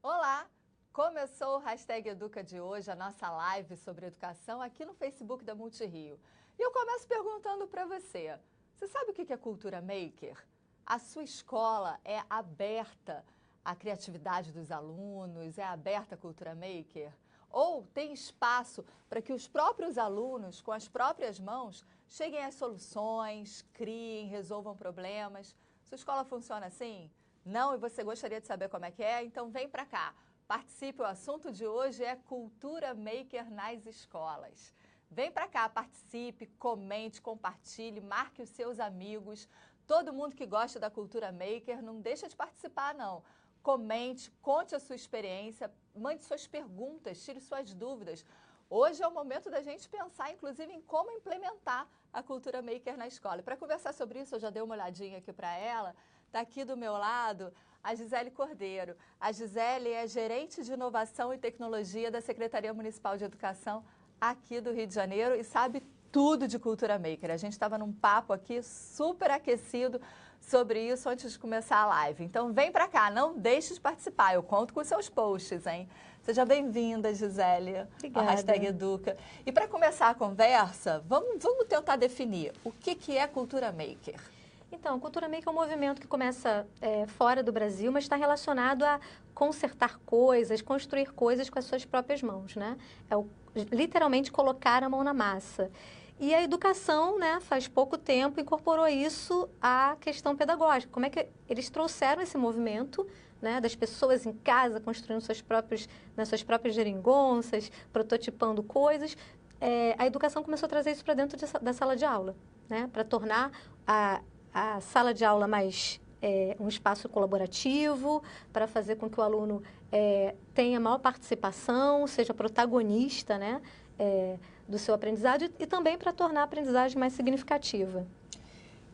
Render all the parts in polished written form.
Olá! Começou o Hashtag Educa de hoje, a nossa live sobre educação aqui no Facebook da Multirio. E eu começo perguntando para você, você sabe o que é cultura maker? A sua escola é aberta à criatividade dos alunos, é aberta à cultura maker? Ou tem espaço para que os próprios alunos, com as próprias mãos, cheguem às soluções, criem, resolvam problemas? Sua escola funciona assim? Não, e você gostaria de saber como é que é? Então vem para cá, participe, o assunto de hoje é cultura maker nas escolas. Vem para cá, participe, comente, compartilhe, marque os seus amigos, todo mundo que gosta da cultura maker, não deixa de participar não. Comente, conte a sua experiência, mande suas perguntas, tire suas dúvidas. Hoje é o momento da gente pensar, inclusive, em como implementar a cultura maker na escola. E para conversar sobre isso, eu já dei uma olhadinha aqui para ela. Está aqui do meu lado a Gisele Cordeiro. A Gisele é gerente de inovação e tecnologia da Secretaria Municipal de Educação aqui do Rio de Janeiro e sabe tudo de cultura maker. A gente estava num papo aqui super aquecido sobre isso antes de começar a live. Então vem para cá, não deixe de participar. Eu conto com os seus posts, hein? Seja bem-vinda, Gisele, ao Hashtag Educa. E para começar a conversa, vamos tentar definir o que é cultura maker. Então, a cultura maker é um movimento que começa fora do Brasil, mas está relacionado a consertar coisas, construir coisas com as suas próprias mãos, né? Literalmente colocar a mão na massa. E a educação, né, faz pouco tempo, incorporou isso à questão pedagógica. Como é que eles trouxeram esse movimento, né, das pessoas em casa construindo suas próprias geringonças, prototipando coisas. A educação começou a trazer isso para dentro da sala de aula, né, para tornar a sala de aula mais um espaço colaborativo, para fazer com que o aluno tenha maior participação, seja protagonista, né, do seu aprendizado e também para tornar a aprendizagem mais significativa.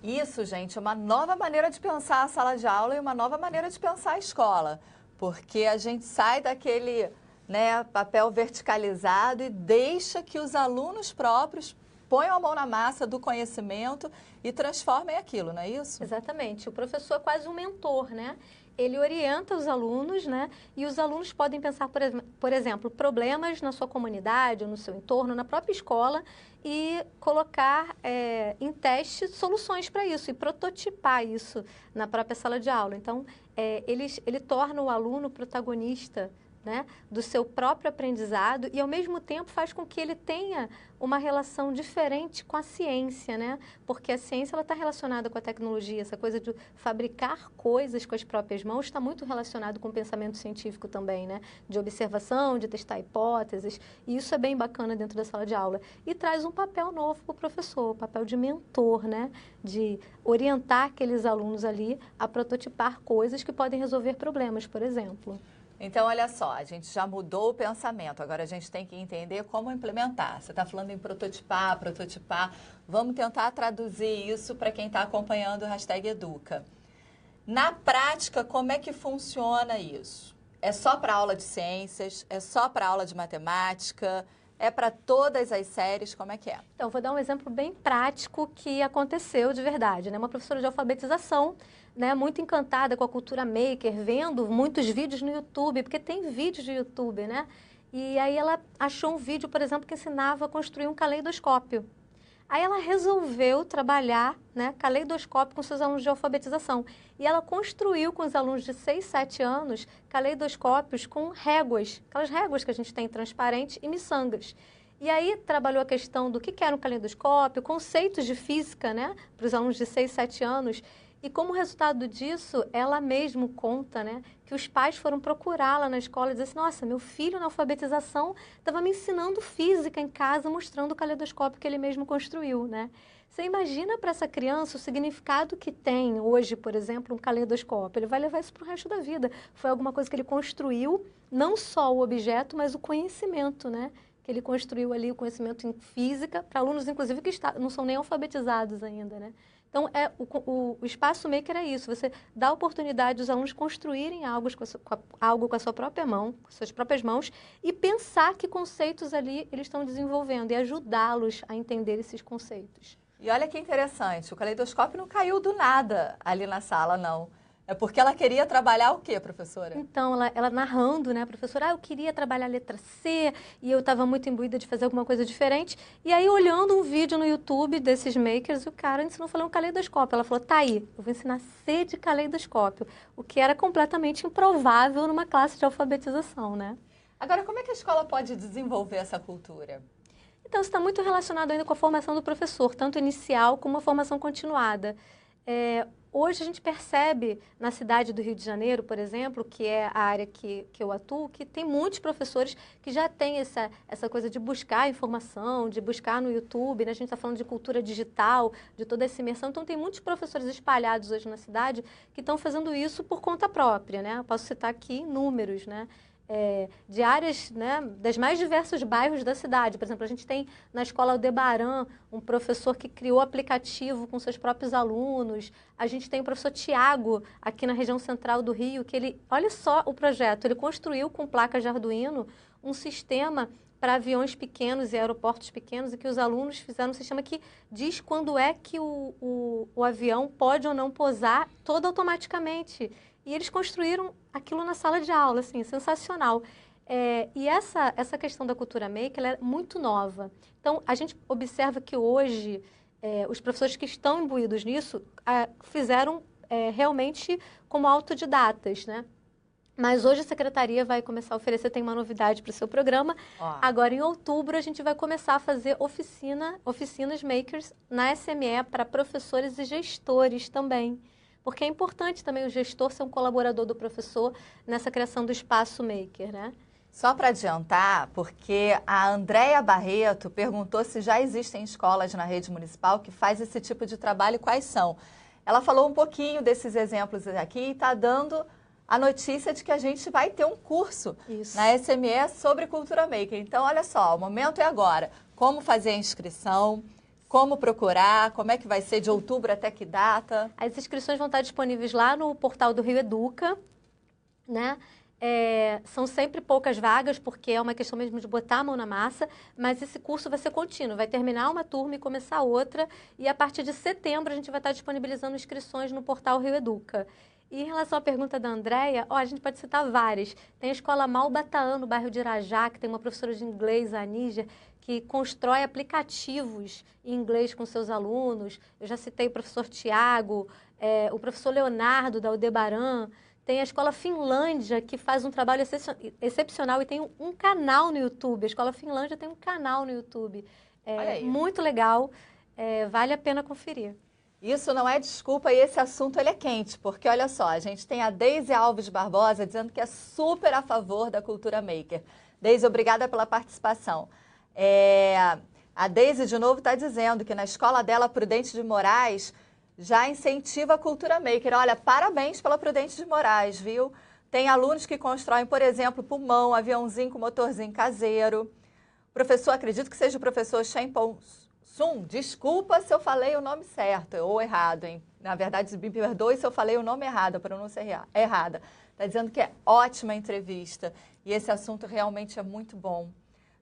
Isso, gente, é uma nova maneira de pensar a sala de aula e uma nova maneira de pensar a escola, porque a gente sai daquele, né, papel verticalizado e deixa que os alunos próprios ponham a mão na massa do conhecimento e transformem aquilo, não é isso? Exatamente. O professor é quase um mentor, né? Ele orienta os alunos, né? E os alunos podem pensar, por exemplo, problemas na sua comunidade, ou no seu entorno, na própria escola e colocar em teste soluções para isso e prototipar isso na própria sala de aula. Então, ele torna o aluno protagonista, né, do seu próprio aprendizado e, ao mesmo tempo, faz com que ele tenha uma relação diferente com a ciência, né? Porque a ciência está relacionada com a tecnologia, essa coisa de fabricar coisas com as próprias mãos está muito relacionado com o pensamento científico também, né? De observação, de testar hipóteses, e isso é bem bacana dentro da sala de aula. E traz um papel novo para o professor, o papel de mentor, né? De orientar aqueles alunos ali a prototipar coisas que podem resolver problemas, por exemplo. Então, olha só, a gente já mudou o pensamento, agora a gente tem que entender como implementar. Você está falando em prototipar. Vamos tentar traduzir isso para quem está acompanhando o Hashtag Educa. Na prática, como é que funciona isso? É só para aula de ciências? É só para aula de matemática? É para todas as séries? Como é que é? Então, vou dar um exemplo bem prático que aconteceu de verdade, né? Uma professora de alfabetização, né, muito encantada com a cultura maker, vendo muitos vídeos no YouTube, porque tem vídeos de YouTube, né? E aí ela achou um vídeo, por exemplo, que ensinava a construir um caleidoscópio. Aí ela resolveu trabalhar, né, caleidoscópio com seus alunos de alfabetização. E ela construiu com os alunos de 6, 7 anos caleidoscópios com réguas, aquelas réguas que a gente tem transparentes e miçangas. E aí trabalhou a questão do que era um caleidoscópio, conceitos de física, né, para os alunos de 6, 7 anos. E como resultado disso, ela mesma conta, né, que os pais foram procurá-la na escola e dizer assim, nossa, meu filho na alfabetização estava me ensinando física em casa, mostrando o caleidoscópio que ele mesmo construiu, né? Você imagina para essa criança o significado que tem hoje, por exemplo, um caleidoscópio. Ele vai levar isso para o resto da vida. Foi alguma coisa que ele construiu, não só o objeto, mas o conhecimento, né? Que ele construiu ali, o conhecimento em física, para alunos, inclusive, que não são nem alfabetizados ainda, né? Então, o espaço maker é isso, você dá a oportunidade dos alunos construírem algo com a sua própria mão, com suas próprias mãos, e pensar que conceitos ali eles estão desenvolvendo e ajudá-los a entender esses conceitos. E olha que interessante, o caleidoscópio não caiu do nada ali na sala, não. É porque ela queria trabalhar o quê, professora? Então, ela narrando, né, professora, eu queria trabalhar a letra C e eu estava muito imbuída de fazer alguma coisa diferente. E aí, olhando um vídeo no YouTube desses makers, o cara ensinou a fazer um caleidoscópio. Ela falou, tá aí, eu vou ensinar C de caleidoscópio, o que era completamente improvável numa classe de alfabetização, né? Agora, como é que a escola pode desenvolver essa cultura? Então, isso está muito relacionado ainda com a formação do professor, tanto inicial como a formação continuada. Hoje a gente percebe na cidade do Rio de Janeiro, por exemplo, que é a área que eu atuo, que tem muitos professores que já têm essa coisa de buscar informação, de buscar no YouTube, né? A gente está falando de cultura digital, de toda essa imersão. Então, tem muitos professores espalhados hoje na cidade que estão fazendo isso por conta própria, né? Eu posso citar aqui números, né? De áreas, né, das mais diversos bairros da cidade. Por exemplo, a gente tem na escola Aldebaran um professor que criou aplicativo com seus próprios alunos. A gente tem o professor Tiago, aqui na região central do Rio, que ele, olha só o projeto, ele construiu com placas de Arduino um sistema para aviões pequenos e aeroportos pequenos, e que os alunos fizeram um sistema que diz quando é que o avião pode ou não pousar todo automaticamente. E eles construíram aquilo na sala de aula, assim, sensacional. E essa questão da cultura maker, ela é muito nova. Então, a gente observa que hoje, os professores que estão imbuídos nisso, fizeram realmente como autodidatas, né? Mas hoje a secretaria vai começar a oferecer, tem uma novidade para o seu programa. Agora, em outubro, a gente vai começar a fazer oficinas makers na SME para professores e gestores também. Porque é importante também o gestor ser um colaborador do professor nessa criação do espaço maker, né? Só para adiantar, porque a Andréia Barreto perguntou se já existem escolas na rede municipal que faz esse tipo de trabalho e quais são. Ela falou um pouquinho desses exemplos aqui e está dando a notícia de que a gente vai ter um curso na SME sobre cultura maker. Então, olha só, o momento é agora. Como fazer a inscrição? Como procurar? Como é que vai ser de outubro até que data? As inscrições vão estar disponíveis lá no portal do Rio Educa, né? São sempre poucas vagas, porque é uma questão mesmo de botar a mão na massa, mas esse curso vai ser contínuo, vai terminar uma turma e começar outra, e a partir de setembro a gente vai estar disponibilizando inscrições no portal Rio Educa. E em relação à pergunta da Andréia, a gente pode citar várias. Tem a Escola Malbataã, no bairro de Irajá, que tem uma professora de inglês, a Níger, que constrói aplicativos em inglês com seus alunos. Eu já citei o professor Tiago, o professor Leonardo, da Aldebaran. Tem a Escola Finlândia, que faz um trabalho excepcional e tem um canal no YouTube. A Escola Finlândia tem um canal no YouTube. Muito legal, vale a pena conferir. Isso não é desculpa e esse assunto ele é quente, porque olha só, a gente tem a Deise Alves Barbosa dizendo que é super a favor da cultura maker. Deise, obrigada pela participação. A Deise, de novo, está dizendo que na escola dela, Prudente de Moraes, já incentiva a cultura maker. Olha, parabéns pela Prudente de Moraes, viu? Tem alunos que constroem, por exemplo, pulmão, aviãozinho com motorzinho caseiro. Professor, acredito que seja o professor Shempon Sun, desculpa se eu falei o nome certo ou errado, hein? Na verdade, me perdoe se eu falei o nome errado, a pronúncia errada. Está dizendo que é ótima entrevista e esse assunto realmente é muito bom.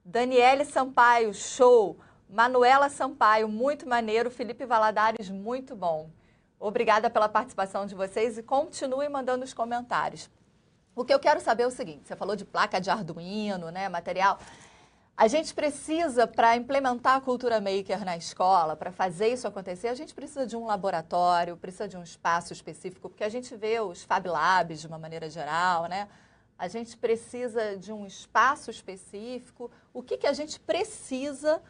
Daniele Sampaio, show. Manuela Sampaio, muito maneiro. Felipe Valadares, muito bom. Obrigada pela participação de vocês e continuem mandando os comentários. O que eu quero saber é o seguinte, você falou de placa de Arduino, né, material. A gente precisa, para implementar a cultura maker na escola, para fazer isso acontecer, a gente precisa de um laboratório, precisa de um espaço específico, porque a gente vê os Fab Labs de uma maneira geral, né? A gente precisa de um espaço específico. O que a gente precisa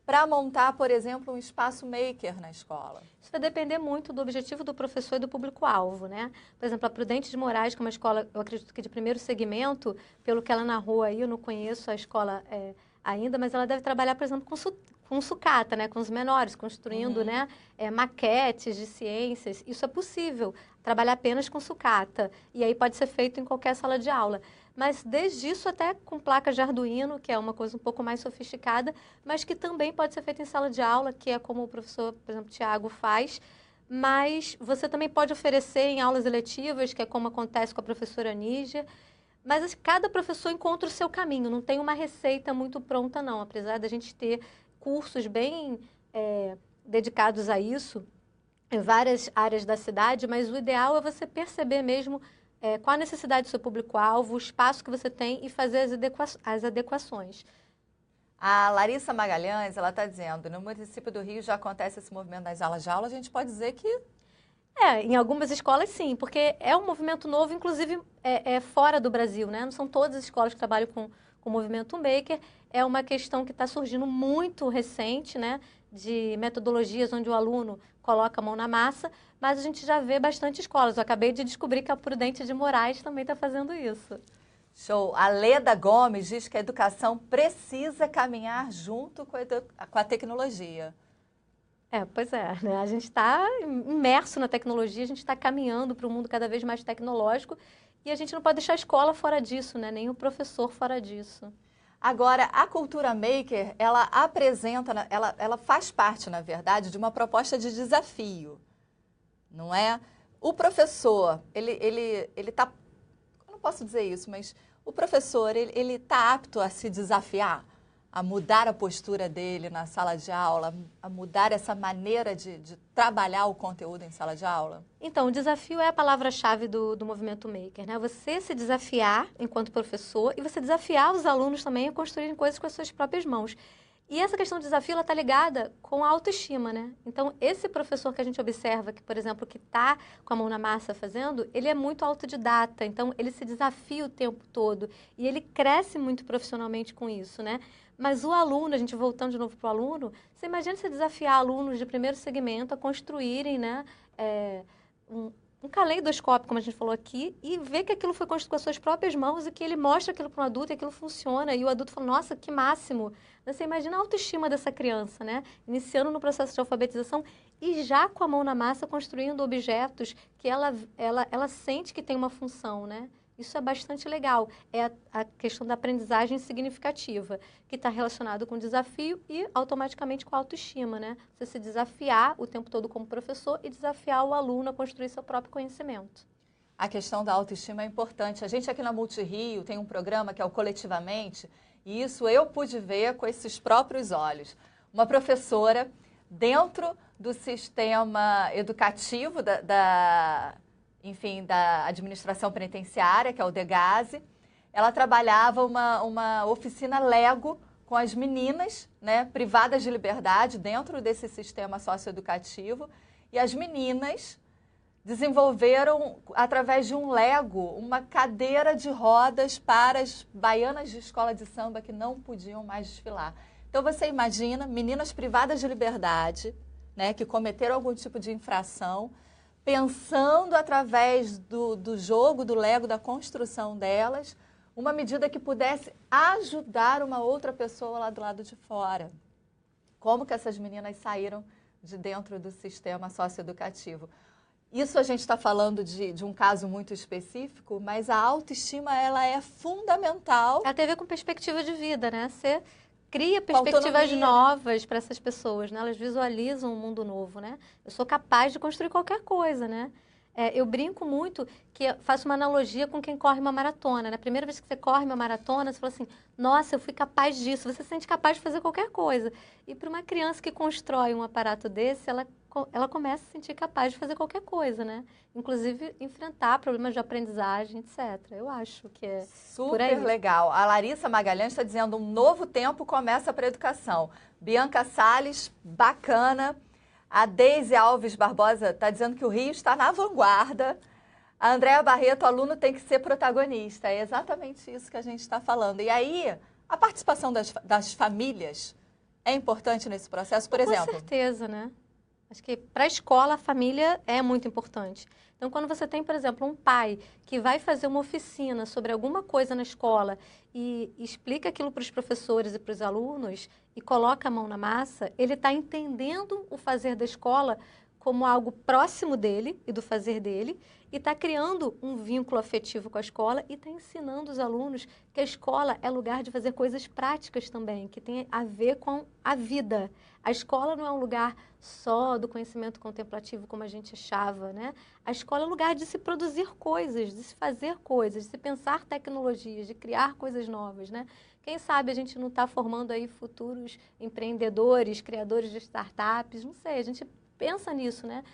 para montar, por exemplo, um espaço maker na escola? Isso vai depender muito do objetivo do professor e do público-alvo, né? Por exemplo, a Prudente de Moraes, que é uma escola, eu acredito que de primeiro segmento, pelo que ela narrou aí, eu não conheço a escola ainda, mas ela deve trabalhar, por exemplo, com sucata, né? Com os menores, construindo né? Maquetes de ciências. Isso é possível, trabalhar apenas com sucata. E aí pode ser feito em qualquer sala de aula. Mas desde isso até com placas de Arduino, que é uma coisa um pouco mais sofisticada, mas que também pode ser feita em sala de aula, que é como o professor, por exemplo, Tiago faz. Mas você também pode oferecer em aulas eletivas, que é como acontece com a professora Níger. Mas cada professor encontra o seu caminho, não tem uma receita muito pronta não, apesar da gente ter cursos bem dedicados a isso. em várias áreas da cidade, mas o ideal é você perceber mesmo qual a necessidade do seu público-alvo, o espaço que você tem e fazer as adequações. A Larissa Magalhães, ela está dizendo, no município do Rio já acontece esse movimento nas salas de aula, a gente pode dizer que... Em algumas escolas sim, porque é um movimento novo, inclusive fora do Brasil, né? Não são todas as escolas que trabalham com o movimento maker, é uma questão que está surgindo muito recente, né? De metodologias onde o aluno coloca a mão na massa, mas a gente já vê bastante escolas. Eu acabei de descobrir que a Prudente de Moraes também está fazendo isso. Show! A Leda Gomes diz que a educação precisa caminhar junto com a tecnologia. Pois é, né? A gente está imerso na tecnologia, a gente está caminhando para um mundo cada vez mais tecnológico e a gente não pode deixar a escola fora disso, né? Nem o professor fora disso. Agora, a cultura maker, ela apresenta, ela faz parte, na verdade, de uma proposta de desafio, não é? O professor, ele tá, eu não posso dizer isso, mas o professor, ele está apto a se desafiar, a mudar a postura dele na sala de aula, a mudar essa maneira de trabalhar o conteúdo em sala de aula? Então, o desafio é a palavra-chave do movimento maker, né? Você se desafiar enquanto professor e você desafiar os alunos também a construírem coisas com as suas próprias mãos. E essa questão do desafio, ela está ligada com a autoestima, né? Então, esse professor que a gente observa, que, por exemplo, que está com a mão na massa fazendo, ele é muito autodidata, então ele se desafia o tempo todo e ele cresce muito profissionalmente com isso, né? Mas o aluno, a gente voltando de novo para o aluno, você imagina você desafiar alunos de primeiro segmento a construírem, né, um caleidoscópio, como a gente falou aqui, e ver que aquilo foi construído com as suas próprias mãos e que ele mostra aquilo para um adulto e aquilo funciona. E o adulto fala, nossa, que máximo. Você imagina a autoestima dessa criança, né? Iniciando no processo de alfabetização e já com a mão na massa construindo objetos que ela sente que tem uma função, né? Isso é bastante legal. É a questão da aprendizagem significativa, que está relacionado com o desafio e automaticamente com a autoestima, né? Você se desafiar o tempo todo como professor e desafiar o aluno a construir seu próprio conhecimento. A questão da autoestima é importante. A gente aqui na Multirio tem um programa que é o Coletivamente, e isso eu pude ver com esses próprios olhos. Uma professora dentro do sistema educativo enfim, da administração penitenciária, que é o DEGASE, ela trabalhava uma oficina Lego com as meninas, né, privadas de liberdade dentro desse sistema socioeducativo, e as meninas desenvolveram, através de um Lego, uma cadeira de rodas para as baianas de escola de samba que não podiam mais desfilar. Então você imagina meninas privadas de liberdade, né, que cometeram algum tipo de infração, pensando através do jogo, do Lego, da construção delas, uma medida que pudesse ajudar uma outra pessoa lá do lado de fora. Como que essas meninas saíram de dentro do sistema socioeducativo? Isso a gente está falando de um caso muito específico, mas a autoestima ela é fundamental. Ela tem a ver com perspectiva de vida, né? Você cria perspectivas novas para essas pessoas, né? Elas visualizam um mundo novo, né? Eu sou capaz de construir qualquer coisa, né? Eu brinco muito que faço uma analogia com quem corre uma maratona, né? A primeira vez que você corre uma maratona, você fala assim, nossa, eu fui capaz disso. Você se sente capaz de fazer qualquer coisa. E para uma criança que constrói um aparato desse, ela começa a se sentir capaz de fazer qualquer coisa, né? Inclusive enfrentar problemas de aprendizagem, etc. Eu acho que é por aí. Super legal. A Larissa Magalhães está dizendo, um novo tempo começa para a educação. Bianca Salles, bacana. A Deise Alves Barbosa está dizendo que o Rio está na vanguarda. A Andréa Barreto, aluno tem que ser protagonista. É exatamente isso que a gente está falando. E aí, a participação das famílias é importante nesse processo, por exemplo? Com certeza, né? Acho que para a escola, a família é muito importante. Então, quando você tem, por exemplo, um pai que vai fazer uma oficina sobre alguma coisa na escola e explica aquilo para os professores e para os alunos e coloca a mão na massa, ele está entendendo o fazer da escola como algo próximo dele e do fazer dele e está criando um vínculo afetivo com a escola e está ensinando os alunos que a escola é lugar de fazer coisas práticas também, que tem a ver com a vida. A escola não é um lugar só do conhecimento contemplativo como a gente achava, né? A escola é um lugar de se produzir coisas, de se fazer coisas, de se pensar tecnologias, de criar coisas novas, né? Quem sabe a gente não está formando aí futuros empreendedores, criadores de startups, não sei, a gente pensa nisso, né?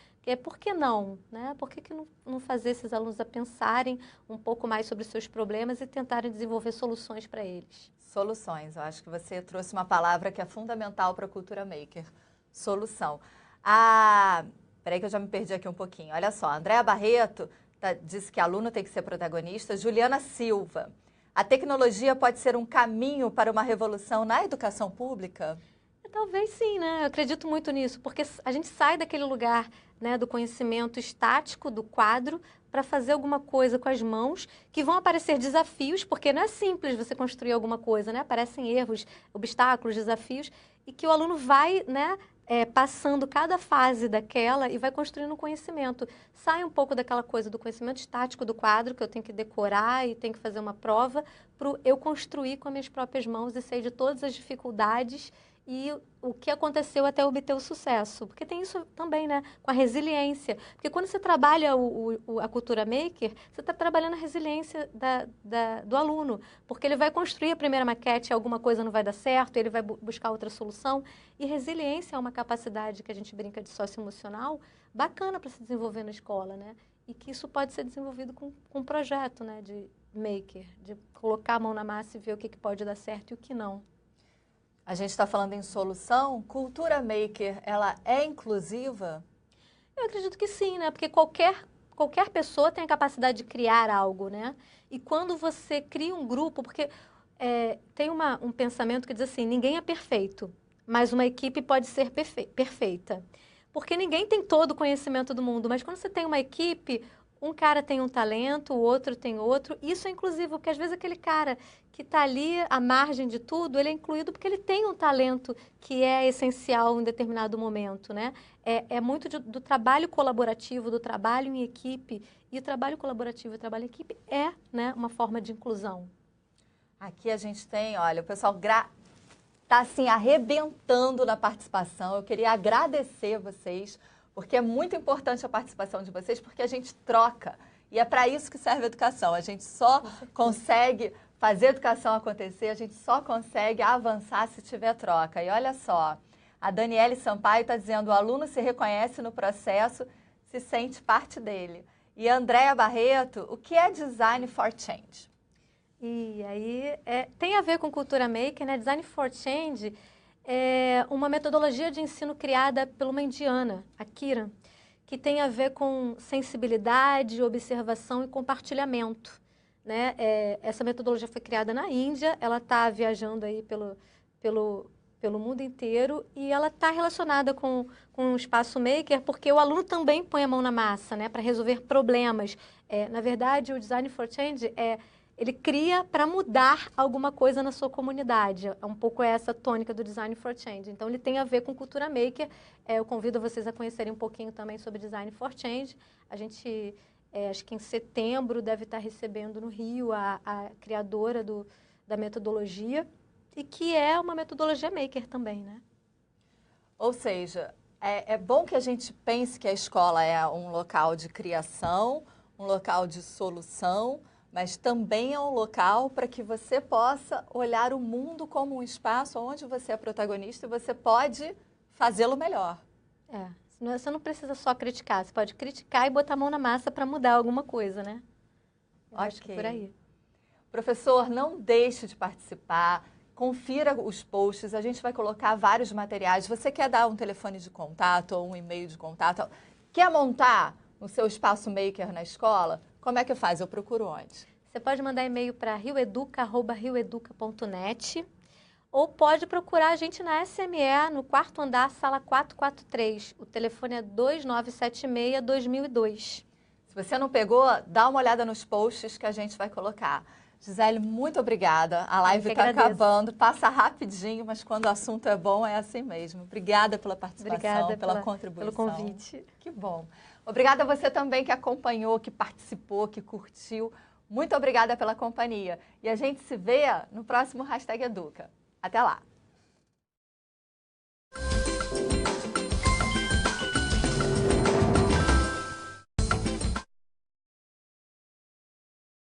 Por que não? Né? Por que não fazer esses alunos a pensarem um pouco mais sobre os seus problemas e tentarem desenvolver soluções para eles? Soluções. Eu acho que você trouxe uma palavra que é fundamental para a cultura maker. Solução. Peraí que eu já me perdi aqui um pouquinho. Olha só, Andréa Barreto disse que aluno tem que ser protagonista. Juliana Silva. A tecnologia pode ser um caminho para uma revolução na educação pública? Talvez sim, né? Eu acredito muito nisso, porque a gente sai daquele lugar, né, do conhecimento estático, do quadro, para fazer alguma coisa com as mãos, que vão aparecer desafios, porque não é simples você construir alguma coisa, né? Aparecem erros, obstáculos, desafios, e que o aluno vai, né, passando cada fase daquela e vai construindo um conhecimento. Sai um pouco daquela coisa do conhecimento estático do quadro, que eu tenho que decorar e tenho que fazer uma prova, para eu construir com as minhas próprias mãos e sei de todas as dificuldades e o que aconteceu até obter o sucesso. Porque tem isso também, né? Com a resiliência. Porque quando você trabalha a cultura maker, você está trabalhando a resiliência do aluno. Porque ele vai construir a primeira maquete, alguma coisa não vai dar certo, ele vai buscar outra solução. E resiliência é uma capacidade que a gente brinca de socioemocional bacana para se desenvolver na escola, né? E que isso pode ser desenvolvido com um projeto, né? De maker, de colocar a mão na massa e ver o que pode dar certo e o que não. A gente está falando em solução. Cultura maker, ela é inclusiva? Eu acredito que sim, né? Porque qualquer pessoa tem a capacidade de criar algo, né? E quando você cria um grupo, porque tem um pensamento que diz assim, ninguém é perfeito, mas uma equipe pode ser perfeita. Porque ninguém tem todo o conhecimento do mundo, mas quando você tem uma equipe, um cara tem um talento, o outro tem outro. Isso é inclusivo, porque às vezes aquele cara que está ali à margem de tudo, ele é incluído porque ele tem um talento que é essencial em determinado momento, né? É muito do trabalho colaborativo, do trabalho em equipe. E o trabalho colaborativo e o trabalho em equipe é, né, uma forma de inclusão. Aqui a gente tem, olha, o pessoal está assim arrebentando na participação. Eu queria agradecer vocês, porque é muito importante a participação de vocês, porque a gente troca. E é para isso que serve a educação. A gente só consegue fazer a educação acontecer, a gente só consegue avançar se tiver troca. E olha só, a Daniele Sampaio está dizendo, o aluno se reconhece no processo, se sente parte dele. E a Andréa Barreto, o que é Design for Change? E aí, tem a ver com cultura maker, né? Design for Change é uma metodologia de ensino criada por uma indiana, a Kiran, que tem a ver com sensibilidade, observação e compartilhamento. Né? Essa metodologia foi criada na Índia, ela está viajando aí pelo mundo inteiro e ela está relacionada com o espaço maker porque o aluno também põe a mão na massa, né? Para resolver problemas. Na verdade, o Design for Change ele cria para mudar alguma coisa na sua comunidade. É um pouco essa tônica do Design for Change. Então, ele tem a ver com cultura maker. Eu convido vocês a conhecerem um pouquinho também sobre Design for Change. A gente, acho que em setembro, deve estar recebendo no Rio a criadora da metodologia, e que é uma metodologia maker também, né? Ou seja, é bom que a gente pense que a escola é um local de criação, um local de solução, mas também é um local para que você possa olhar o mundo como um espaço onde você é protagonista e você pode fazê-lo melhor. Você não precisa só criticar, você pode criticar e botar a mão na massa para mudar alguma coisa, né? Acho que por aí. Professor, não deixe de participar, confira os posts, a gente vai colocar vários materiais. Você quer dar um telefone de contato ou um e-mail de contato? Quer montar o seu espaço maker na escola? Como é que faz? Eu procuro onde? Você pode mandar e-mail para rioeduca@rioeduca.net ou pode procurar a gente na SME, no 4º andar, sala 443. O telefone é 2976-2002. Se você não pegou, dá uma olhada nos posts que a gente vai colocar. Gisele, muito obrigada. A live está acabando, passa rapidinho, mas quando o assunto é bom, é assim mesmo. Obrigada pela participação, pela contribuição. Pelo convite. Que bom. Obrigada a você também que acompanhou, que participou, que curtiu. Muito obrigada pela companhia. E a gente se vê no próximo Hashtag Educa. Até lá!